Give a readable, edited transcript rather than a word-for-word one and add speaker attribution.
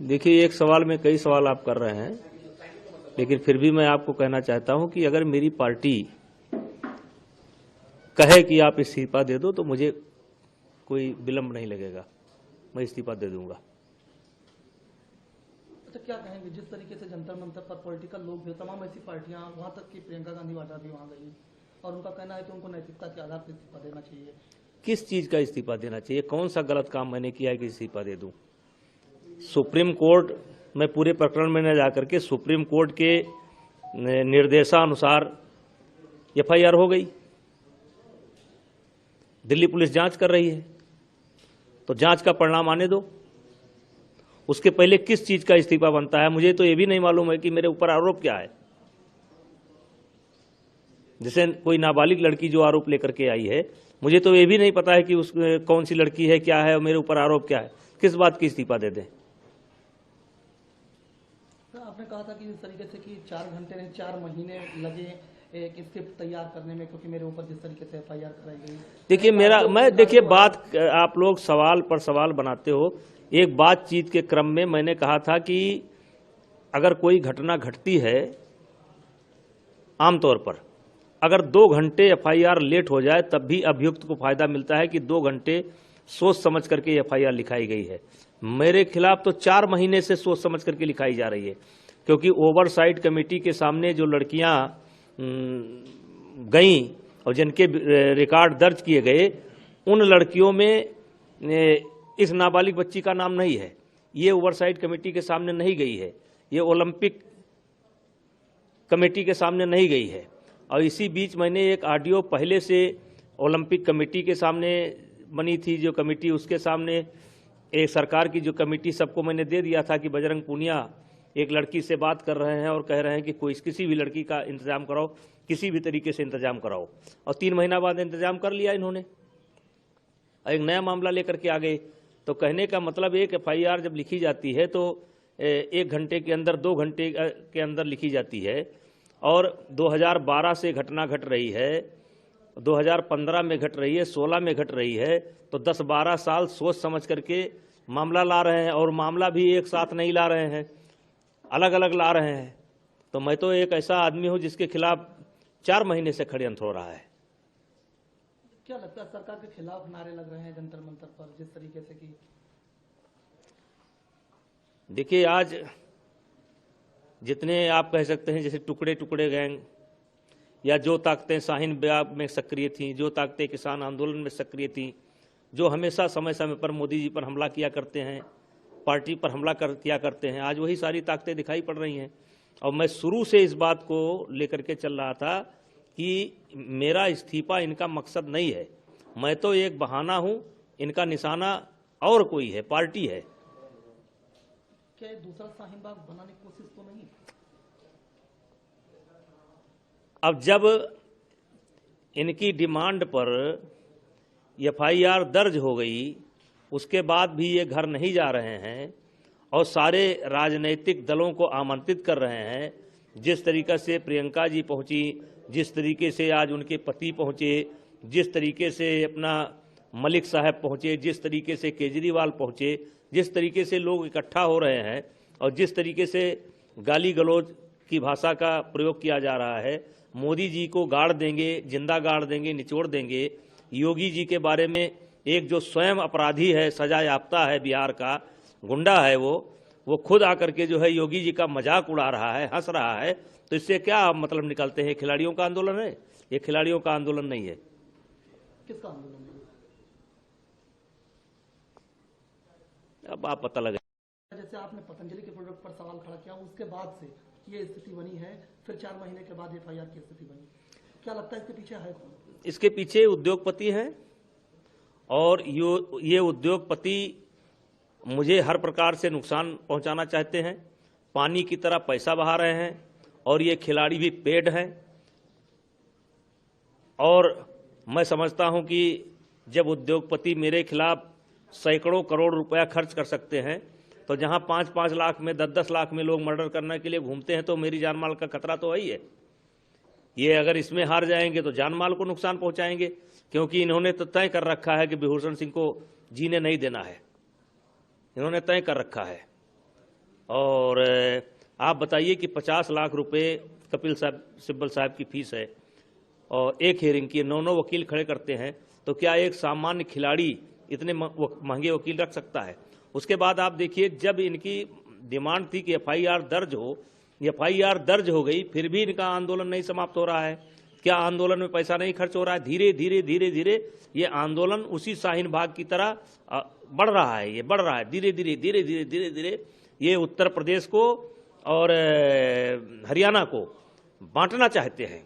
Speaker 1: देखिए, एक सवाल में कई सवाल आप कर रहे हैं, लेकिन फिर भी मैं आपको कहना चाहता हूं कि अगर मेरी पार्टी कहे कि आप इस्तीफा दे दो तो मुझे कोई विलंब नहीं लगेगा, मैं इस्तीफा दे दूंगा।
Speaker 2: अच्छा, क्या कहेंगे जिस तरीके से जंतर मंतर पर पॉलिटिकल लोग भी, तमाम ऐसी पार्टियां, वहां तक कि प्रियंका गांधी वाड्रा भी वहां गई और उनका कहना है कि उनको नैतिकता के आधार पर इस्तीफा देना चाहिए।
Speaker 1: किस चीज का इस्तीफा देना चाहिए? कौन सा गलत काम मैंने किया है कि इस्तीफा दे दूं? सुप्रीम कोर्ट में पूरे प्रकरण में न जाकर के सुप्रीम कोर्ट के निर्देशानुसार एफआईआर हो गई, दिल्ली पुलिस जांच कर रही है, तो जांच का परिणाम आने दो। उसके पहले किस चीज का इस्तीफा बनता है मुझे तो ये भी नहीं मालूम है कि मेरे ऊपर आरोप क्या है। जैसे कोई नाबालिग लड़की जो आरोप लेकर के आई है, मुझे तो ये भी नहीं पता है कि उस कौन सी लड़की है, क्या है और मेरे ऊपर आरोप क्या है। किस बात की इस्तीफा दे दें?
Speaker 2: आपने कहा था कि इस तरीके से कि 4 घंटे नहीं 4 महीने लगे एक स्क्रिप्ट तैयार करने में, क्योंकि मेरे ऊपर जिस तरीके से एफआईआर कराई गई।
Speaker 1: देखिए देखिए बात आप लोग सवाल पर सवाल बनाते हो। एक बातचीत के क्रम में मैंने कहा था कि अगर कोई घटना घटती है, आमतौर पर अगर 2 घंटे एफआईआर लेट हो जाए तब भी अभियुक्त को फायदा मिलता है कि 2 घंटे सोच समझ करके एफआईआर लिखाई गई है। मेरे खिलाफ तो 4 महीने से सोच समझ करके लिखाई जा रही है, क्योंकि ओवरसाइट कमेटी के सामने जो लड़कियां गईं और जिनके रिकॉर्ड दर्ज किए गए, उन लड़कियों में इस नाबालिग बच्ची का नाम नहीं है। ये ओवरसाइट कमेटी के सामने नहीं गई है, ये ओलंपिक कमेटी के सामने नहीं गई है। और इसी बीच मैंने एक ऑडियो पहले से ओलंपिक कमेटी के सामने बनी थी जो कमेटी, उसके सामने एक सरकार की जो कमेटी, सबको मैंने दे दिया था कि बजरंग पूनिया एक लड़की से बात कर रहे हैं और कह रहे हैं कि कोई किसी भी लड़की का इंतजाम कराओ, किसी भी तरीके से इंतजाम कराओ। और 3 महीना बाद इंतजाम कर लिया इन्होंने, एक नया मामला लेकर के आ गए। तो कहने का मतलब एक एफआईआर जब लिखी जाती है तो 1 घंटे के अंदर, 2 घंटे के अंदर लिखी जाती है, और 2012 से घटना घट रही है, 2015 में घट रही है, 16 में घट रही है, तो 10-12 साल सोच समझ करके मामला ला रहे हैं। और मामला भी एक साथ नहीं ला रहे हैं, अलग अलग ला रहे हैं। तो मैं तो एक ऐसा आदमी हूं जिसके खिलाफ 4 महीने से षड्यंत्र हो रहा है।
Speaker 2: क्या लगता है सरकार के खिलाफ नारे लग रहे हैं जंतर मंतर पर जिस तरीके से कि?
Speaker 1: देखिए, आज जितने आप कह सकते हैं जैसे टुकड़े टुकड़े गैंग, या जो ताकतें शाहीन बाग में सक्रिय थीं, जो ताकतें किसान आंदोलन में सक्रिय थीं, जो हमेशा समय समय पर मोदी जी पर हमला किया करते हैं, पार्टी पर हमला किया करते हैं, आज वही सारी ताकतें दिखाई पड़ रही हैं। और मैं शुरू से इस बात को लेकर के चल रहा था कि मेरा इस्तीफा इनका मकसद नहीं है, मैं तो एक बहाना हूं, इनका निशाना और कोई है, पार्टी है।
Speaker 2: क्या दूसरा शाहीन बाग बनाने की कोशिश तो नहीं?
Speaker 1: अब जब इनकी डिमांड पर एफआईआर दर्ज हो गई, उसके बाद भी ये घर नहीं जा रहे हैं और सारे राजनीतिक दलों को आमंत्रित कर रहे हैं। जिस तरीके से प्रियंका जी पहुंची, जिस तरीके से आज उनके पति पहुंचे, जिस तरीके से अपना मलिक साहब पहुंचे, जिस तरीके से केजरीवाल पहुंचे, जिस तरीके से लोग इकट्ठा हो रहे हैं और जिस तरीके से गाली गलौज की भाषा का प्रयोग किया जा रहा है, मोदी जी को गाड़ देंगे, जिंदा गाड़ देंगे, निचोड़ देंगे। योगी जी के बारे में एक जो स्वयं अपराधी है, सजा याफ्ता है, बिहार का गुंडा है, वो खुद आकर के जो है योगी जी का मजाक उड़ा रहा है, हंस रहा है। तो इससे क्या मतलब निकलते हैं? खिलाड़ियों का आंदोलन है ये, खिलाड़ियों का आंदोलन नहीं है।
Speaker 2: किसका आंदोलन है?
Speaker 1: अब आप पता लगे।
Speaker 2: जैसे आपने पतंजलि के प्रोडक्ट पर सवाल खड़ा किया, उसके बाद से ये स्थिति बनी है, फिर 4 महीने के बाद एफआईआर की स्थिति बनी। क्या लगता है इसके पीछे है कौन?
Speaker 1: इसके पीछे उद्योगपति हैं, और ये उद्योगपति मुझे हर प्रकार से नुकसान पहुंचाना चाहते हैं, पानी की तरह पैसा बहा रहे हैं, और ये खिलाड़ी भी पेड हैं। और मैं समझता हूं कि जब उद्योगपति मेरे खिलाफ सैकड़ों करोड़ रुपया खर्च कर सकते हैं, तो जहां 5-5 लाख में, 10-10 लाख में लोग मर्डर करने के लिए घूमते हैं, तो मेरी जान माल का खतरा तो वही है। ये अगर इसमें हार जाएंगे तो जान माल को नुकसान पहुंचाएंगे, क्योंकि इन्होंने तो तय कर रखा है कि विभूषण सिंह को जीने नहीं देना है, इन्होंने तय कर रखा है। और आप बताइए कि 50 लाख रुपए कपिल सिब्बल साहब की फीस है और एक हेयरिंग की 9 वकील खड़े करते हैं, तो क्या एक सामान्य खिलाड़ी इतने महंगे वकील रख सकता है? उसके बाद आप देखिए, जब इनकी डिमांड थी कि FIR दर्ज हो, FIR दर्ज हो गई, फिर भी इनका आंदोलन नहीं समाप्त हो रहा है। क्या आंदोलन में पैसा नहीं खर्च हो रहा है? धीरे धीरे धीरे धीरे ये आंदोलन उसी शाहीन बाग की तरह बढ़ रहा है, ये बढ़ रहा है धीरे धीरे धीरे धीरे धीरे धीरे। ये उत्तर प्रदेश को और हरियाणा को बांटना चाहते हैं।